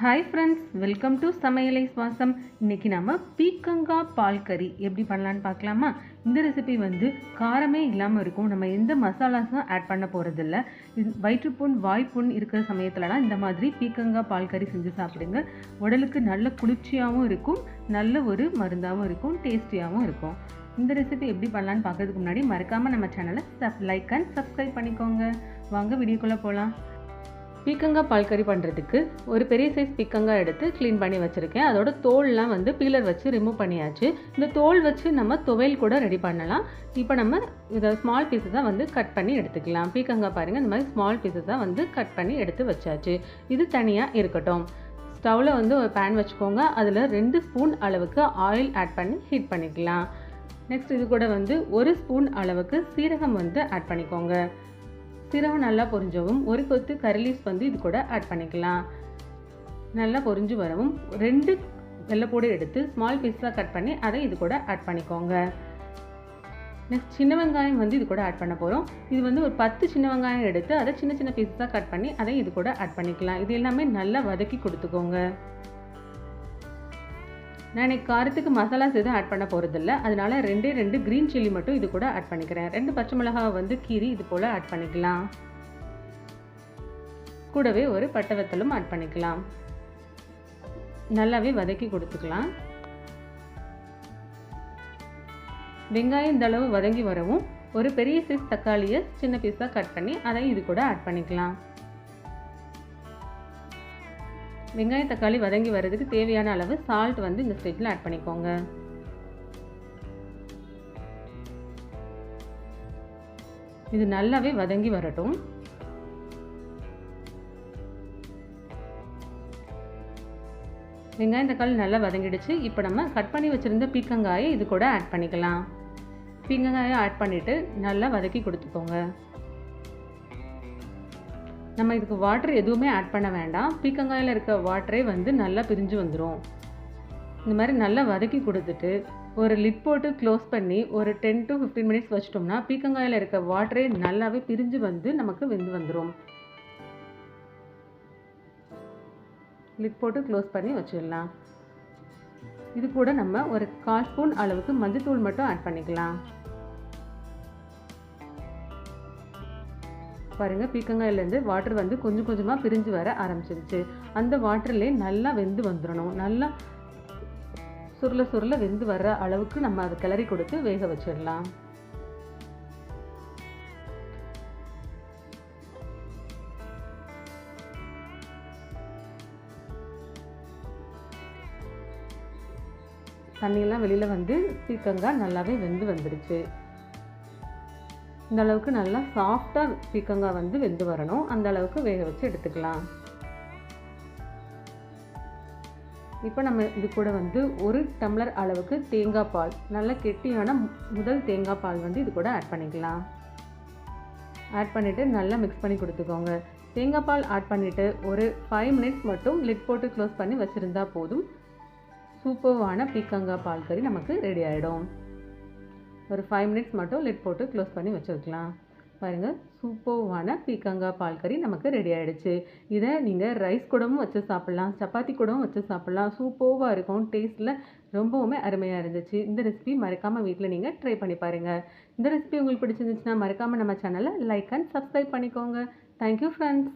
Hi friends, welcome to சமையலை சுவாசம். இன்றைக்கி நம்ம பீக்கங்காய் பால் கறி எப்படி பண்ணலான்னு பார்க்கலாமா? இந்த ரெசிபி வந்து காரமே இல்லாமல் இருக்கும். நம்ம எந்த மசாலாஸும் ஆட் பண்ண போகிறதில்ல. இது வயிற்றுப்புண் வாய்ப்புண் இருக்கிற சமயத்துலலாம் இந்த மாதிரி பீக்கங்காய் பால் கறி செஞ்சு சாப்பிடுங்க. உடலுக்கு நல்ல குளிர்ச்சியாகவும் இருக்கும், நல்ல ஒரு மருந்தாகவும் இருக்கும், டேஸ்டியாகவும் இருக்கும். இந்த ரெசிபி எப்படி பண்ணலான்னு பார்க்கறதுக்கு முன்னாடி மறக்காமல் நம்ம சேனலை லைக் அண்ட் சப்ஸ்கிரைப் பண்ணிக்கோங்க. வாங்க வீடியோக்குள்ளே போகலாம். பீக்கங்காய் பால் கறி பண்ணுறதுக்கு ஒரு பெரிய சைஸ் பீக்கங்காய் எடுத்து க்ளீன் பண்ணி வச்சுருக்கேன். அதோட தோல்லாம் வந்து பீலர் வச்சு ரிமூவ் பண்ணியாச்சு. இந்த தோல் வச்சு நம்ம துவையல் கூட ரெடி பண்ணலாம். இப்போ நம்ம இதை ஸ்மால் பீஸஸாக வந்து கட் பண்ணி எடுத்துக்கலாம். பீக்கங்காய் பாருங்கள், இந்த மாதிரி ஸ்மால் பீஸஸாக வந்து கட் பண்ணி எடுத்து வச்சாச்சு. இது தனியாக இருக்கட்டும். ஸ்டவ்வில் வந்து ஒரு பேன் வச்சுக்கோங்க. அதில் 2 ஸ்பூன் அளவுக்கு ஆயில் ஆட் பண்ணி ஹீட் பண்ணிக்கலாம். நெக்ஸ்ட் இது கூட வந்து 1 ஸ்பூன் அளவுக்கு சீரகம் வந்து ஆட் பண்ணிக்கோங்க. சீரகம் நல்லா பொரிஞ்சவும் 1 கொத்து கரி லீவ்ஸ் வந்து இது கூட ஆட் பண்ணிக்கலாம். நல்லா பொரிஞ்சு வரவும் 2 வெள்ளைப்பூடு எடுத்து ஸ்மால் பீஸாக கட் பண்ணி அதை இது கூட ஆட் பண்ணிக்கோங்க. நெக்ஸ்ட் சின்ன வெங்காயம் வந்து இது கூட ஆட் பண்ண போகிறோம். இது வந்து ஒரு 10 சின்ன வெங்காயம் எடுத்து அதை சின்ன சின்ன பீஸாக கட் பண்ணி அதை இது கூட ஆட் பண்ணிக்கலாம். இது எல்லாமே நல்லா வதக்கி கொடுத்துக்கோங்க. நான் இன்னைக்கு காரத்துக்கு மசாலாஸ் எதுவும் ஆட் பண்ண போகிறதில்ல. அதனால 2 க்ரீன் சில்லி மட்டும் இது கூட ஆட் பண்ணிக்கிறேன். 2 பச்சை மிளகாவை வந்து கீரி இது போல் ஆட் பண்ணிக்கலாம். கூடவே ஒரு பட்டை வத்தலும் ஆட் பண்ணிக்கலாம். நல்லாவே வதக்கி கொடுத்துக்கலாம். வெங்காயம் இந்த அளவு வதங்கி வரவும் ஒரு பெரிய சைஸ் தக்காளியை சின்ன பீஸாக கட் பண்ணி அதை இது கூட ஆட் பண்ணிக்கலாம். வெங்காயம் தக்காளி வதங்கி வர்றதுக்கு தேவையான அளவு சால்ட் வந்து இந்த ஸ்டேஜில் ஆட் பண்ணிக்கோங்க. இது நல்லாவே வதங்கி வரட்டும். வெங்காயம் தக்காளி நல்லா வதங்கிடுச்சு. இப்போ நம்ம கட் பண்ணி வச்சுருந்த பீக்கங்காயை இது கூட ஆட் பண்ணிக்கலாம். பீக்கங்காயை ஆட் பண்ணிவிட்டு நல்லா வதக்கி கொடுத்துக்கோங்க. நம்ம இதுக்கு வாட்டர் எதுவுமே ஆட் பண்ண வேண்டாம். பீக்கங்காயில் இருக்க வாட்டரே வந்து நல்லா பிரிஞ்சு வந்துடும். இந்த மாதிரி நல்லா வதக்கி கொடுத்துட்டு ஒரு லிட் போட்டு க்ளோஸ் பண்ணி ஒரு 10 to 15 மினிட்ஸ் வச்சிட்டோம்னா பீக்கங்காயில் இருக்க வாட்டரே நல்லாவே பிரிஞ்சு வந்து நமக்கு வெந்து வந்துடும். லிட் போட்டு க்ளோஸ் பண்ணி வச்சிடலாம். இது கூட நம்ம ஒரு 1/4 ஸ்பூன் அளவுக்கு மஞ்சள்தூள் மட்டும் ஆட் பண்ணிக்கலாம். பாருங்கள், பீக்கங்காயிலேருந்து வாட்டர் வந்து கொஞ்சம் கொஞ்சமாக பிரிஞ்சு வர ஆரம்பிச்சிருச்சு. அந்த வாட்டர்லேயே நல்லா வெந்து வந்துடணும். நல்லா சுருள சுருள வெந்து வர்ற அளவுக்கு நம்ம அதை கிளறி கொடுத்து வேக வச்சிடலாம். தண்ணியெல்லாம் வெளியில் வந்து பீக்கங்காய் நல்லாவே வெந்து வந்துடுச்சு. இந்த அளவுக்கு நல்லா சாஃப்டாக பீக்கங்காய் வந்து வெந்து வரணும். அந்த அளவுக்கு வேக வச்சு எடுத்துக்கலாம். இப்போ நம்ம இது கூட வந்து 1 டம்ளர் அளவுக்கு தேங்காய் பால், நல்ல கெட்டியான முதல் தேங்காய் பால் வந்து இது கூட ஆட் பண்ணிக்கலாம். ஆட் பண்ணிவிட்டு நல்லா மிக்ஸ் பண்ணி கொடுத்துக்கோங்க. தேங்காய் பால் ஆட் பண்ணிவிட்டு ஒரு 5 மினிட்ஸ் மட்டும் லிட் போட்டு க்ளோஸ் பண்ணி வச்சுருந்தா போதும். சூப்பர்வான பீக்கங்காய் பால் கறி நமக்கு ரெடி ஆகிடும். ஒரு 5 மினிட்ஸ் மட்டும் லிட் போட்டு க்ளோஸ் பண்ணி வச்சுருக்கலாம். பாருங்கள், சூப்பர்வான பீக்கங்காய் பால் கறி நமக்கு ரெடி ஆகிடுச்சு. இதை நீங்கள் ரைஸ் கூடவும் வச்சு சாப்பிட்லாம், சப்பாத்தி கூடவும் வச்சு சாப்பிட்லாம். சூப்பர்வாக இருக்கும். டேஸ்ட்டில் ரொம்பவுமே அருமையாக இருந்துச்சு. இந்த ரெசிபி மறக்காமல் வீட்டில் நீங்கள் ட்ரை பண்ணி பாருங்கள். இந்த ரெசிபி உங்களுக்கு பிடிச்சிருந்துச்சுன்னா மறக்காமல் நம்ம சேனலை லைக் அண்ட் சப்ஸ்கிரைப் பண்ணிக்கோங்க. Thank you friends.